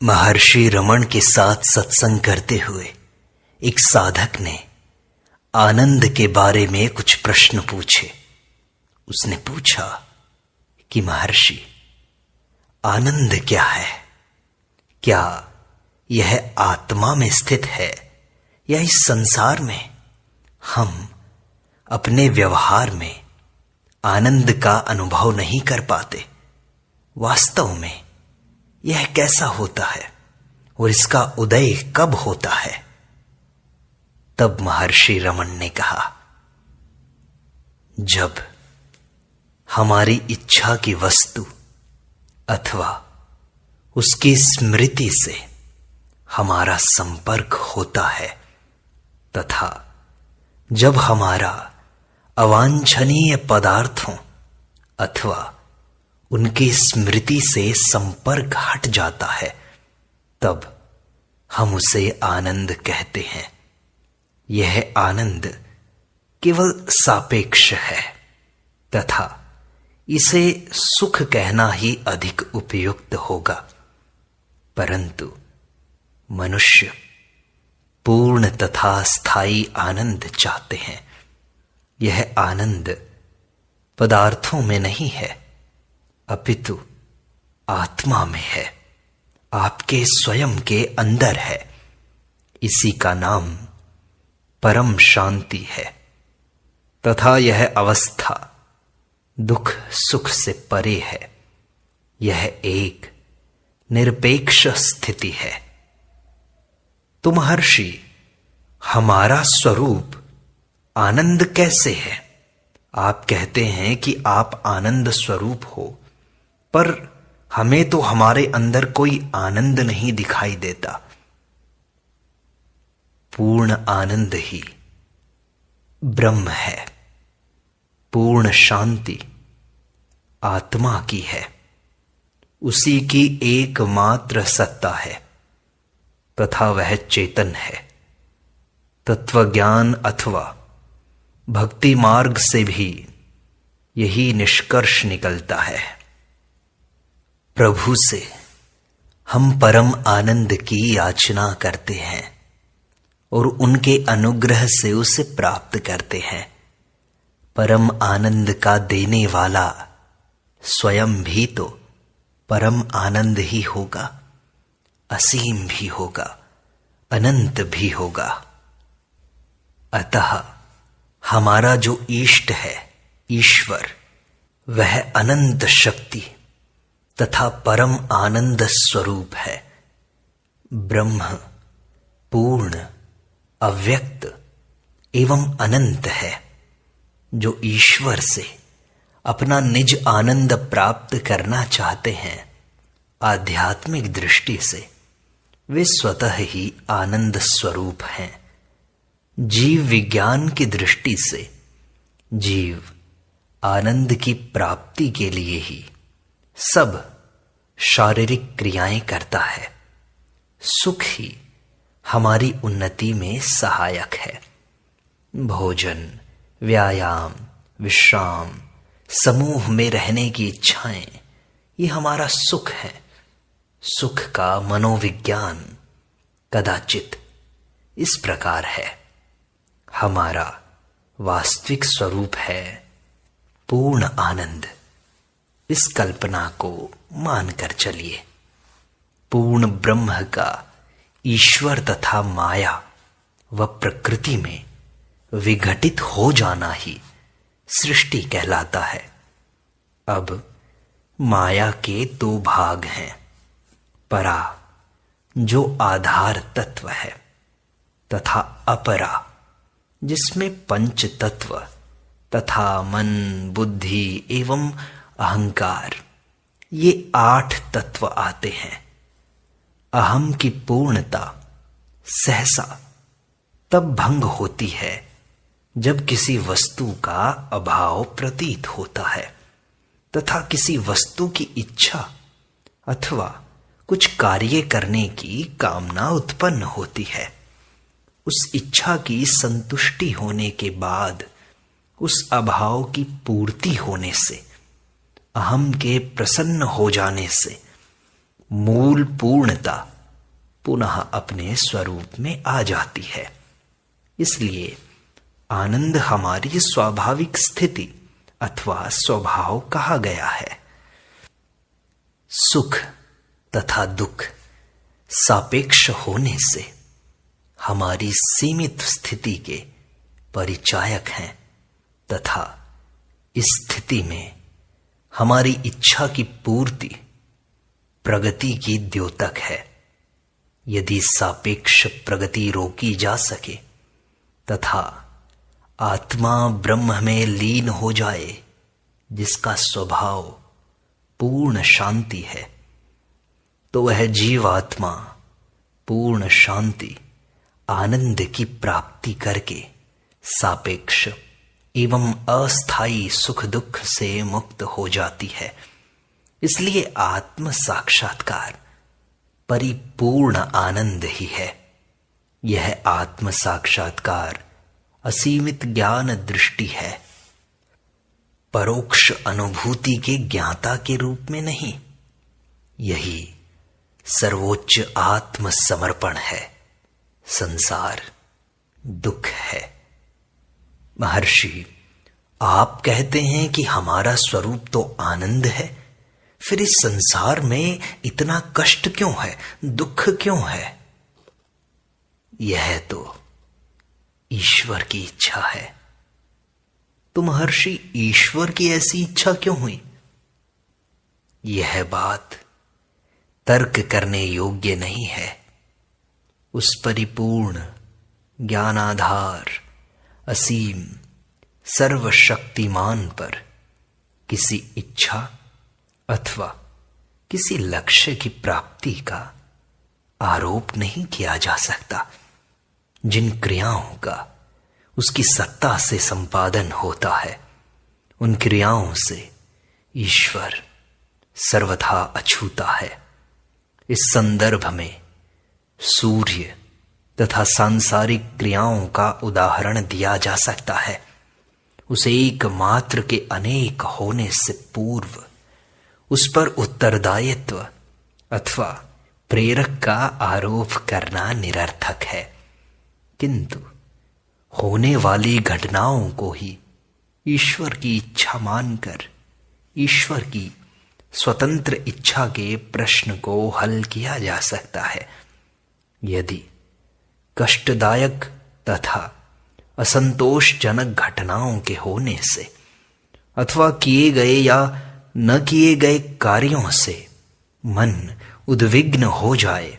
महर्षि रमण के साथ सत्संग करते हुए एक साधक ने आनंद के बारे में कुछ प्रश्न पूछे। उसने पूछा कि महर्षि, आनंद क्या है? क्या यह आत्मा में स्थित है या इस संसार में? हम अपने व्यवहार में आनंद का अनुभव नहीं कर पाते। वास्तव में यह कैसा होता है और इसका उदय कब होता है? तब महर्षि रमण ने कहा, जब हमारी इच्छा की वस्तु अथवा उसकी स्मृति से हमारा संपर्क होता है तथा जब हमारा अवांछनीय पदार्थों अथवा उनकी स्मृति से संपर्क हट जाता है, तब हम उसे आनंद कहते हैं। यह आनंद केवल सापेक्ष है तथा इसे सुख कहना ही अधिक उपयुक्त होगा। परंतु मनुष्य पूर्ण तथा स्थायी आनंद चाहते हैं। यह आनंद पदार्थों में नहीं है, अपितु आत्मा में है, आपके स्वयं के अंदर है। इसी का नाम परम शांति है तथा यह अवस्था दुख सुख से परे है। यह एक निरपेक्ष स्थिति है। तो महर्षि, हमारा स्वरूप आनंद कैसे है? आप कहते हैं कि आप आनंद स्वरूप हो, पर हमें तो हमारे अंदर कोई आनंद नहीं दिखाई देता। पूर्ण आनंद ही ब्रह्म है। पूर्ण शांति आत्मा की है। उसी की एकमात्र सत्ता है तथा वह चेतन है। तत्वज्ञान अथवा भक्ति मार्ग से भी यही निष्कर्ष निकलता है। प्रभु से हम परम आनंद की याचना करते हैं और उनके अनुग्रह से उसे प्राप्त करते हैं। परम आनंद का देने वाला स्वयं भी तो परम आनंद ही होगा, असीम भी होगा, अनंत भी होगा। अतः हमारा जो इष्ट है ईश्वर, वह अनंत शक्ति तथा परम आनंद स्वरूप है। ब्रह्म पूर्ण अव्यक्त एवं अनंत है, जो ईश्वर से अपना निज आनंद प्राप्त करना चाहते हैं। आध्यात्मिक दृष्टि से वे स्वतः ही आनंद स्वरूप हैं। जीव विज्ञान की दृष्टि से जीव आनंद की प्राप्ति के लिए ही सब शारीरिक क्रियाएं करता है। सुख ही हमारी उन्नति में सहायक है। भोजन, व्यायाम, विश्राम, समूह में रहने की इच्छाएं, ये हमारा सुख है। सुख का मनोविज्ञान कदाचित इस प्रकार है। हमारा वास्तविक स्वरूप है पूर्ण आनंद। इस कल्पना को मानकर चलिए। पूर्ण ब्रह्म का ईश्वर तथा माया व प्रकृति में विघटित हो जाना ही सृष्टि कहलाता है। अब माया के दो भाग हैं। परा, जो आधार तत्व है, तथा अपरा, जिसमें पंच तत्व तथा मन, बुद्धि एवं अहंकार, ये 8 तत्व आते हैं। अहम की पूर्णता सहसा तब भंग होती है जब किसी वस्तु का अभाव प्रतीत होता है तथा किसी वस्तु की इच्छा अथवा कुछ कार्य करने की कामना उत्पन्न होती है। उस इच्छा की संतुष्टि होने के बाद उस अभाव की पूर्ति होने से, अहम के प्रसन्न हो जाने से मूल पूर्णता पुनः अपने स्वरूप में आ जाती है। इसलिए आनंद हमारी स्वाभाविक स्थिति अथवा स्वभाव कहा गया है। सुख तथा दुख सापेक्ष होने से हमारी सीमित स्थिति के परिचायक हैं तथा इस स्थिति में हमारी इच्छा की पूर्ति प्रगति की द्योतक है। यदि सापेक्ष प्रगति रोकी जा सके तथा आत्मा ब्रह्म में लीन हो जाए, जिसका स्वभाव पूर्ण शांति है, तो वह जीवात्मा पूर्ण शांति आनंद की प्राप्ति करके सापेक्ष एवं अस्थायी सुख दुख से मुक्त हो जाती है। इसलिए आत्म साक्षात्कार परिपूर्ण आनंद ही है। यह आत्म साक्षात्कार असीमित ज्ञान दृष्टि है, परोक्ष अनुभूति के ज्ञाता के रूप में नहीं। यही सर्वोच्च आत्म समर्पण है। संसार दुख है। महर्षि, आप कहते हैं कि हमारा स्वरूप तो आनंद है, फिर इस संसार में इतना कष्ट क्यों है, दुख क्यों है? यह तो ईश्वर की इच्छा है। तो महर्षि, ईश्वर की ऐसी इच्छा क्यों हुई? यह बात तर्क करने योग्य नहीं है। उस परिपूर्ण ज्ञानाधार असीम सर्वशक्तिमान पर किसी इच्छा अथवा किसी लक्ष्य की प्राप्ति का आरोप नहीं किया जा सकता। जिन क्रियाओं का उसकी सत्ता से संपादन होता है, उन क्रियाओं से ईश्वर सर्वथा अछूता है। इस संदर्भ में सूर्य तथा सांसारिक क्रियाओं का उदाहरण दिया जा सकता है। उस एकमात्र के अनेक होने से पूर्व उस पर उत्तरदायित्व अथवा प्रेरक का आरोप करना निरर्थक है। किंतु होने वाली घटनाओं को ही ईश्वर की इच्छा मानकर ईश्वर की स्वतंत्र इच्छा के प्रश्न को हल किया जा सकता है। यदि कष्टदायक तथा असंतोषजनक घटनाओं के होने से अथवा किए गए या न किए गए कार्यों से मन उद्विग्न हो जाए,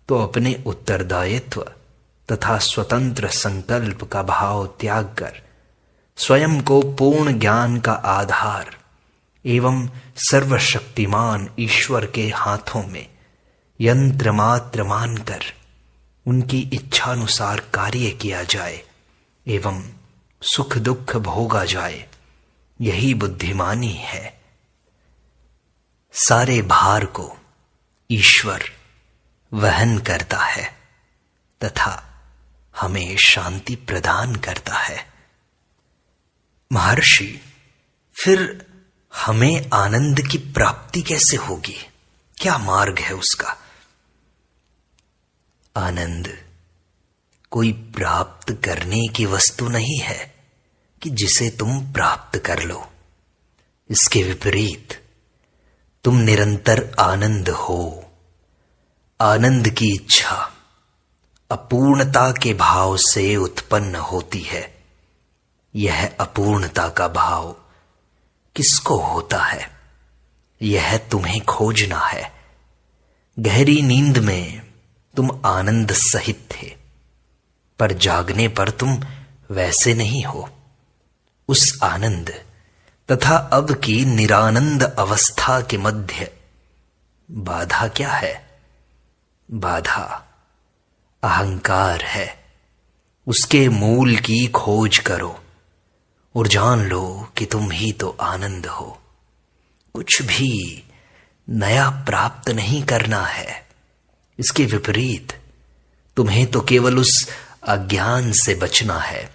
तो अपने उत्तरदायित्व तथा स्वतंत्र संकल्प का भाव त्याग कर स्वयं को पूर्ण ज्ञान का आधार एवं सर्वशक्तिमान ईश्वर के हाथों में यंत्र मात्र मानकर उनकी इच्छानुसार कार्य किया जाए एवं सुख दुख भोगा जाए। यही बुद्धिमानी है। सारे भार को ईश्वर वहन करता है तथा हमें शांति प्रदान करता है। महर्षि, फिर हमें आनंद की प्राप्ति कैसे होगी? क्या मार्ग है उसका? आनंद कोई प्राप्त करने की वस्तु नहीं है कि जिसे तुम प्राप्त कर लो। इसके विपरीत तुम निरंतर आनंद हो। आनंद की इच्छा अपूर्णता के भाव से उत्पन्न होती है। यह अपूर्णता का भाव किसको होता है, यह तुम्हें खोजना है। गहरी नींद में तुम आनंद सहित थे, पर जागने पर तुम वैसे नहीं हो। उस आनंद तथा अब की निरानंद अवस्था के मध्य बाधा क्या है? बाधा अहंकार है। उसके मूल की खोज करो और जान लो कि तुम ही तो आनंद हो। कुछ भी नया प्राप्त नहीं करना है। इसके विपरीत तुम्हें तो केवल उस अज्ञान से बचना है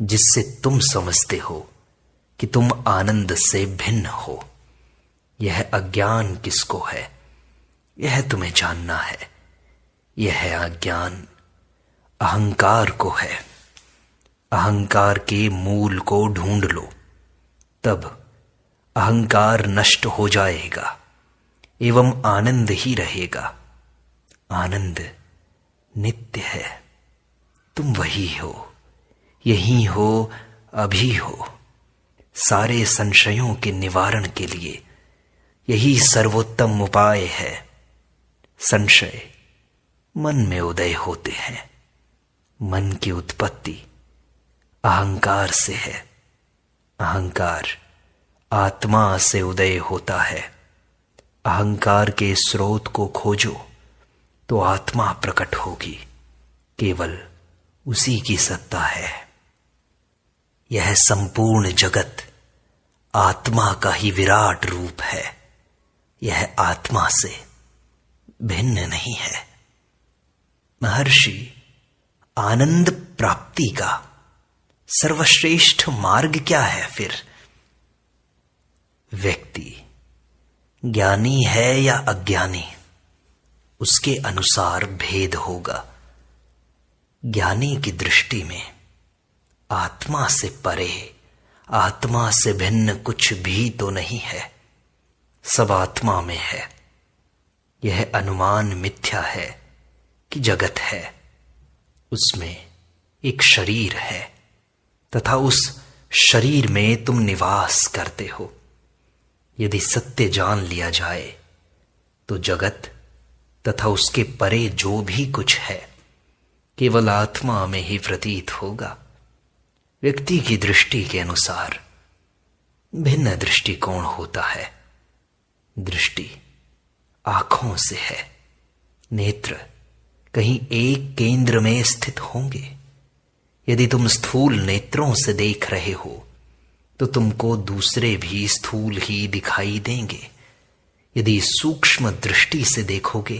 जिससे तुम समझते हो कि तुम आनंद से भिन्न हो। यह अज्ञान किसको है? यह तुम्हें जानना है। यह अज्ञान अहंकार को है। अहंकार के मूल को ढूंढ लो, तब अहंकार नष्ट हो जाएगा एवं आनंद ही रहेगा। आनंद नित्य है। तुम वही हो, यही हो, अभी हो। सारे संशयों के निवारण के लिए यही सर्वोत्तम उपाय है। संशय मन में उदय होते हैं। मन की उत्पत्ति अहंकार से है। अहंकार आत्मा से उदय होता है। अहंकार के स्रोत को खोजो तो आत्मा प्रकट होगी। केवल उसी की सत्ता है। यह संपूर्ण जगत आत्मा का ही विराट रूप है। यह आत्मा से भिन्न नहीं है। महर्षि, आनंद प्राप्ति का सर्वश्रेष्ठ मार्ग क्या है फिर? व्यक्ति ज्ञानी है या अज्ञानी, उसके अनुसार भेद होगा। ज्ञानी की दृष्टि में आत्मा से परे, आत्मा से भिन्न कुछ भी तो नहीं है। सब आत्मा में है। यह अनुमान मिथ्या है कि जगत है, उसमें एक शरीर है तथा उस शरीर में तुम निवास करते हो। यदि सत्य जान लिया जाए तो जगत तथा उसके परे जो भी कुछ है केवल आत्मा में ही प्रतीत होगा। व्यक्ति की दृष्टि के अनुसार भिन्न दृष्टिकोण होता है। दृष्टि आंखों से है। नेत्र कहीं एक केंद्र में स्थित होंगे। यदि तुम स्थूल नेत्रों से देख रहे हो तो तुमको दूसरे भी स्थूल ही दिखाई देंगे। यदि सूक्ष्म दृष्टि से देखोगे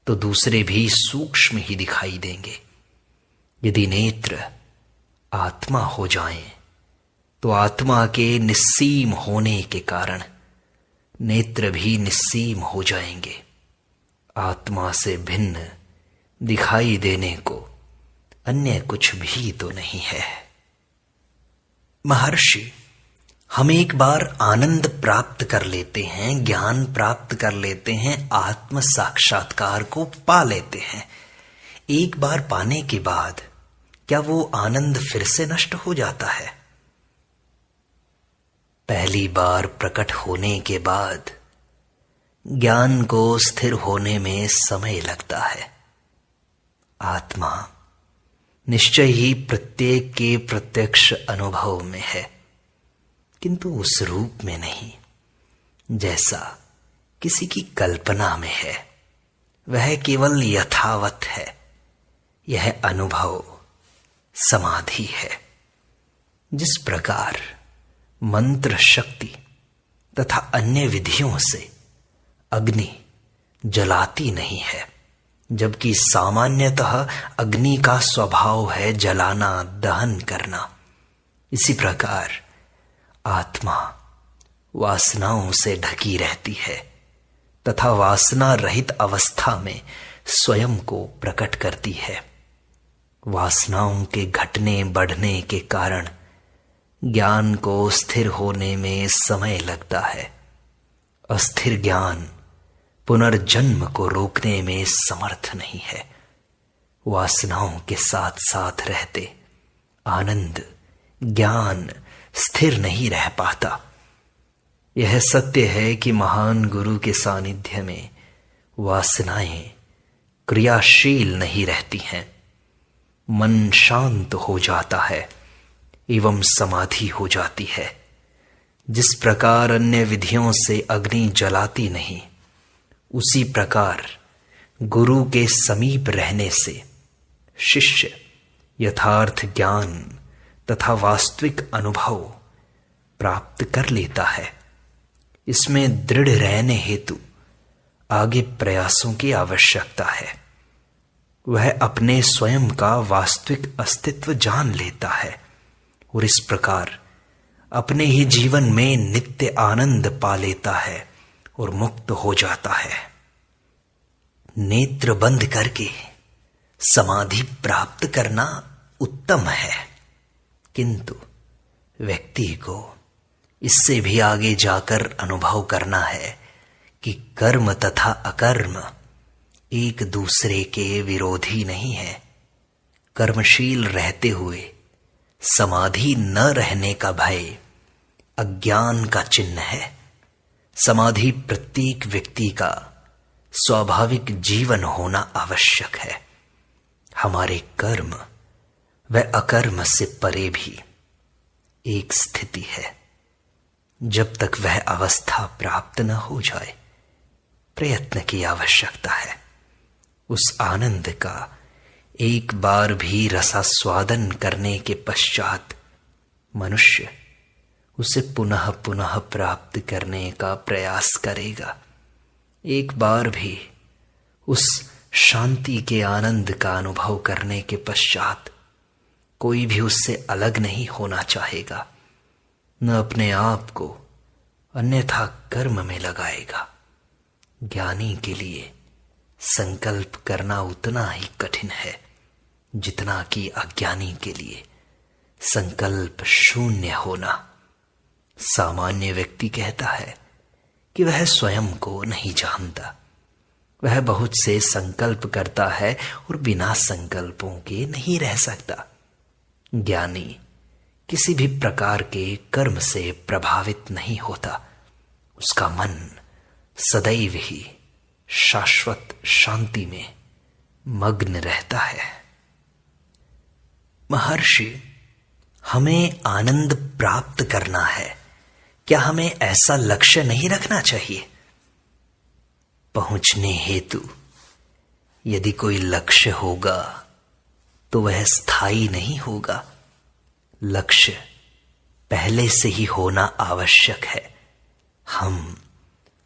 तो दूसरे भी सूक्ष्म ही दिखाई देंगे। यदि नेत्र आत्मा हो जाएं तो आत्मा के निस्सीम होने के कारण नेत्र भी निस्सीम हो जाएंगे। आत्मा से भिन्न दिखाई देने को अन्य कुछ भी तो नहीं है। महर्षि, हम एक बार आनंद प्राप्त कर लेते हैं, ज्ञान प्राप्त कर लेते हैं, आत्म साक्षात्कार को पा लेते हैं। एक बार पाने के बाद क्या वो आनंद फिर से नष्ट हो जाता है? पहली बार प्रकट होने के बाद ज्ञान को स्थिर होने में समय लगता है। आत्मा निश्चय ही प्रत्येक के प्रत्यक्ष अनुभव में है, किंतु उस रूप में नहीं जैसा किसी की कल्पना में है। वह केवल यथावत है। यह अनुभव समाधि है। जिस प्रकार मंत्र शक्ति तथा अन्य विधियों से अग्नि जलाती नहीं है, जबकि सामान्यतः अग्नि का स्वभाव है जलाना, दहन करना, इसी प्रकार आत्मा वासनाओं से ढकी रहती है तथा वासना रहित अवस्था में स्वयं को प्रकट करती है। वासनाओं के घटने बढ़ने के कारण ज्ञान को स्थिर होने में समय लगता है। अस्थिर ज्ञान पुनर्जन्म को रोकने में समर्थ नहीं है। वासनाओं के साथ साथ रहते आनंद, ज्ञान स्थिर नहीं रह पाता। यह सत्य है कि महान गुरु के सानिध्य में वासनाएं क्रियाशील नहीं रहती हैं। मन शांत हो जाता है एवं समाधि हो जाती है। जिस प्रकार अन्य विधियों से अग्नि जलाती नहीं, उसी प्रकार गुरु के समीप रहने से शिष्य यथार्थ ज्ञान तथा वास्तविक अनुभव प्राप्त कर लेता है। इसमें दृढ़ रहने हेतु आगे प्रयासों की आवश्यकता है। वह अपने स्वयं का वास्तविक अस्तित्व जान लेता है और इस प्रकार अपने ही जीवन में नित्य आनंद पा लेता है और मुक्त हो जाता है। नेत्र बंद करके समाधि प्राप्त करना उत्तम है, किंतु व्यक्ति को इससे भी आगे जाकर अनुभव करना है कि कर्म तथा अकर्म एक दूसरे के विरोधी नहीं है। कर्मशील रहते हुए समाधि न रहने का भय अज्ञान का चिन्ह है। समाधि प्रत्येक व्यक्ति का स्वाभाविक जीवन होना आवश्यक है। हमारे कर्म व अकर्म से परे भी एक स्थिति है। जब तक वह अवस्था प्राप्त न हो जाए, प्रयत्न की आवश्यकता है। उस आनंद का एक बार भी रसास्वादन करने के पश्चात मनुष्य उसे पुनः पुनः प्राप्त करने का प्रयास करेगा। एक बार भी उस शांति के आनंद का अनुभव करने के पश्चात कोई भी उससे अलग नहीं होना चाहेगा, न अपने आप को अन्यथा कर्म में लगाएगा। ज्ञानी के लिए संकल्प करना उतना ही कठिन है जितना कि अज्ञानी के लिए संकल्प शून्य होना। सामान्य व्यक्ति कहता है कि वह स्वयं को नहीं जानता, वह बहुत से संकल्प करता है और बिना संकल्पों के नहीं रह सकता। ज्ञानी किसी भी प्रकार के कर्म से प्रभावित नहीं होता, उसका मन सदैव ही शाश्वत शांति में मग्न रहता है। महर्षि, हमें आनंद प्राप्त करना है, क्या हमें ऐसा लक्ष्य नहीं रखना चाहिए? पहुंचने हेतु यदि कोई लक्ष्य होगा तो वह स्थायी नहीं होगा। लक्ष्य पहले से ही होना आवश्यक है। हम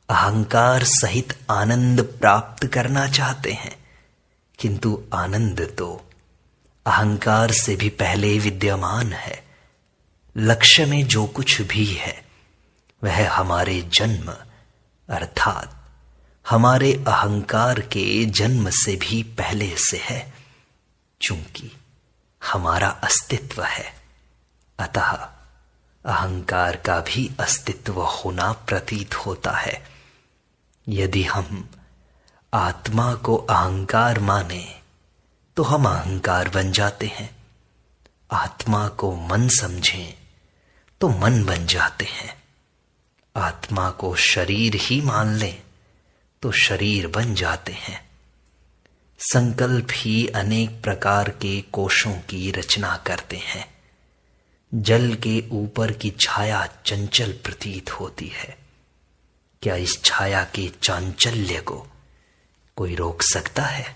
अहंकार सहित आनंद प्राप्त करना चाहते हैं, किंतु आनंद तो अहंकार से भी पहले विद्यमान है। लक्ष्य में जो कुछ भी है वह हमारे जन्म अर्थात हमारे अहंकार के जन्म से भी पहले से है। चूंकि हमारा अस्तित्व है, अतः अहंकार का भी अस्तित्व होना प्रतीत होता है। यदि हम आत्मा को अहंकार माने तो हम अहंकार बन जाते हैं। आत्मा को मन समझें तो मन बन जाते हैं। आत्मा को शरीर ही मान लें तो शरीर बन जाते हैं। संकल्प ही अनेक प्रकार के कोशों की रचना करते हैं। जल के ऊपर की छाया चंचल प्रतीत होती है। क्या इस छाया के चांचल्य को कोई रोक सकता है?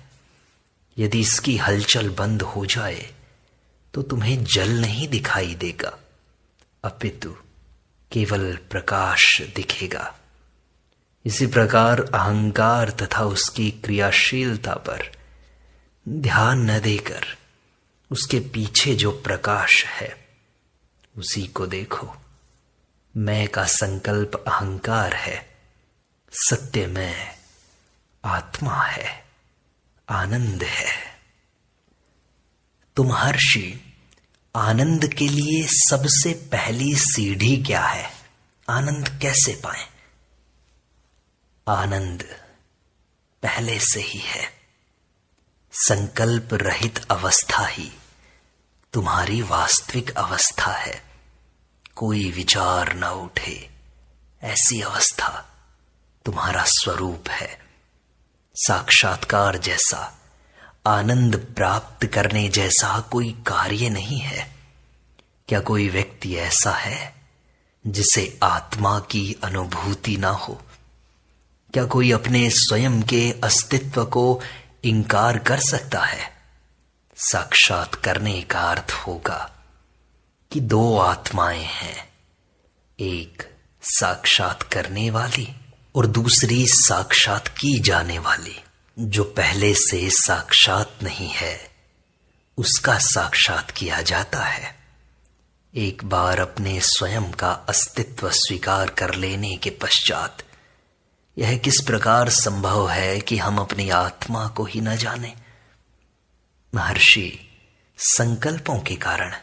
यदि इसकी हलचल बंद हो जाए तो तुम्हें जल नहीं दिखाई देगा, अपितु केवल प्रकाश दिखेगा। इसी प्रकार अहंकार तथा उसकी क्रियाशीलता पर ध्यान न देकर उसके पीछे जो प्रकाश है उसी को देखो। मैं का संकल्प अहंकार है, सत्य मैं आत्मा है, आनंद है। तुम महर्षि, आनंद के लिए सबसे पहली सीढ़ी क्या है? आनंद कैसे पाएं? आनंद पहले से ही है। संकल्प रहित अवस्था ही तुम्हारी वास्तविक अवस्था है। कोई विचार न उठे, ऐसी अवस्था तुम्हारा स्वरूप है। साक्षात्कार जैसा, आनंद प्राप्त करने जैसा कोई कार्य नहीं है। क्या कोई व्यक्ति ऐसा है जिसे आत्मा की अनुभूति ना हो? क्या कोई अपने स्वयं के अस्तित्व को इंकार कर सकता है? साक्षात करने का अर्थ होगा कि दो आत्माएं हैं, एक साक्षात करने वाली और दूसरी साक्षात की जाने वाली। जो पहले से साक्षात नहीं है उसका साक्षात किया जाता है। एक बार अपने स्वयं का अस्तित्व स्वीकार कर लेने के पश्चात यह किस प्रकार संभव है कि हम अपनी आत्मा को ही न जाने? महर्षि, संकल्पों के कारण,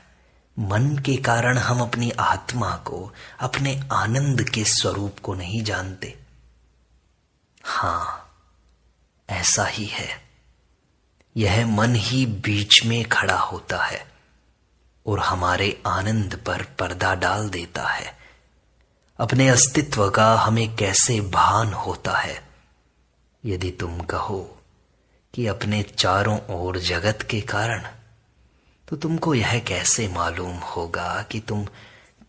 मन के कारण हम अपनी आत्मा को, अपने आनंद के स्वरूप को नहीं जानते। हाँ, ऐसा ही है। यह मन ही बीच में खड़ा होता है और हमारे आनंद पर पर्दा डाल देता है। अपने अस्तित्व का हमें कैसे भान होता है? यदि तुम कहो कि अपने चारों ओर जगत के कारण, तो तुमको यह कैसे मालूम होगा कि तुम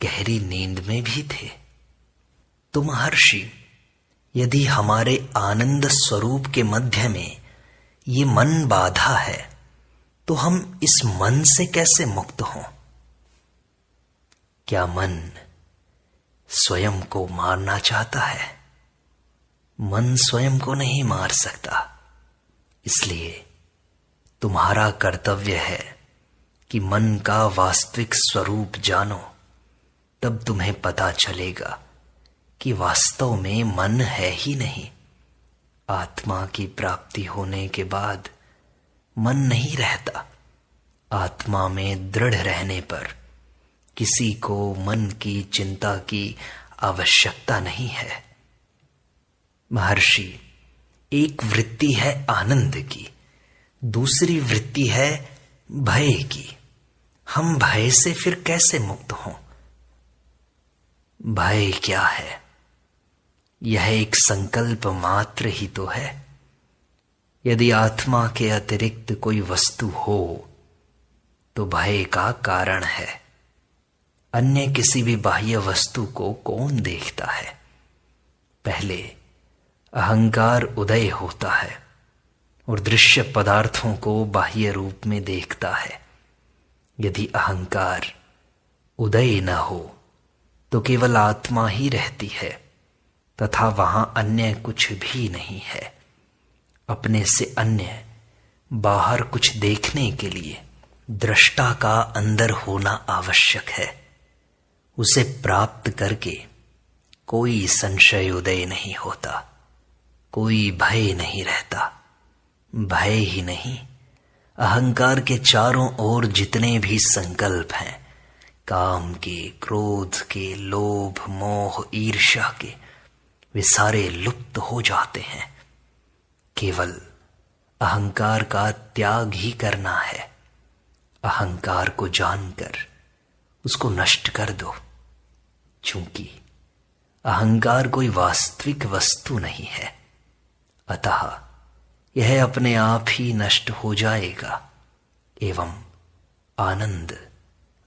गहरी नींद में भी थे? तो महर्षि, यदि हमारे आनंद स्वरूप के मध्य में ये मन बाधा है, तो हम इस मन से कैसे मुक्त हों? क्या मन स्वयं को मारना चाहता है? मन स्वयं को नहीं मार सकता। इसलिए तुम्हारा कर्तव्य है कि मन का वास्तविक स्वरूप जानो। तब तुम्हें पता चलेगा कि वास्तव में मन है ही नहीं। आत्मा की प्राप्ति होने के बाद मन नहीं रहता। आत्मा में दृढ़ रहने पर किसी को मन की चिंता की आवश्यकता नहीं है। महर्षि, एक वृत्ति है आनंद की, दूसरी वृत्ति है भय की। हम भय से फिर कैसे मुक्त हों? भय क्या है? यह एक संकल्प मात्र ही तो है। यदि आत्मा के अतिरिक्त कोई वस्तु हो तो भय का कारण है। अन्य किसी भी बाह्य वस्तु को कौन देखता है? पहले अहंकार उदय होता है और दृश्य पदार्थों को बाह्य रूप में देखता है। यदि अहंकार उदय न हो तो केवल आत्मा ही रहती है तथा वहां अन्य कुछ भी नहीं है। अपने से अन्य बाहर कुछ देखने के लिए दृष्टा का अंदर होना आवश्यक है। उसे प्राप्त करके कोई संशय उदय नहीं होता, कोई भय नहीं रहता। भय ही नहीं, अहंकार के चारों ओर जितने भी संकल्प हैं, काम के, क्रोध के, लोभ, मोह, ईर्ष्या के, वे सारे लुप्त हो जाते हैं। केवल अहंकार का त्याग ही करना है। अहंकार को जानकर उसको नष्ट कर दो। चूंकि अहंकार कोई वास्तविक वस्तु नहीं है, अतः यह अपने आप ही नष्ट हो जाएगा एवं आनंद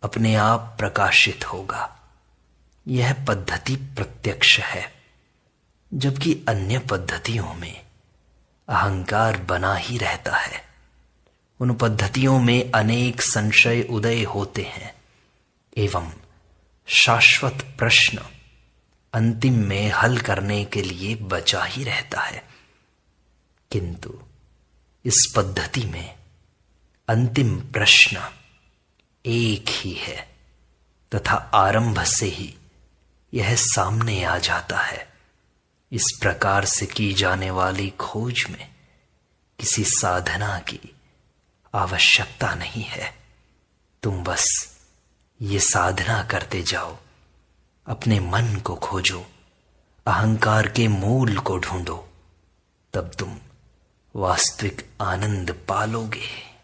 अपने आप प्रकाशित होगा। यह पद्धति प्रत्यक्ष है, जबकि अन्य पद्धतियों में अहंकार बना ही रहता है। उन पद्धतियों में अनेक संशय उदय होते हैं एवं शाश्वत प्रश्न अंतिम में हल करने के लिए बचा ही रहता है। किंतु इस पद्धति में अंतिम प्रश्न एक ही है तथा आरंभ से ही यह सामने आ जाता है। इस प्रकार से की जाने वाली खोज में किसी साधना की आवश्यकता नहीं है। तुम बस ये साधना करते जाओ, अपने मन को खोजो, अहंकार के मूल को ढूंढो, तब तुम वास्तविक आनंद पालोगे।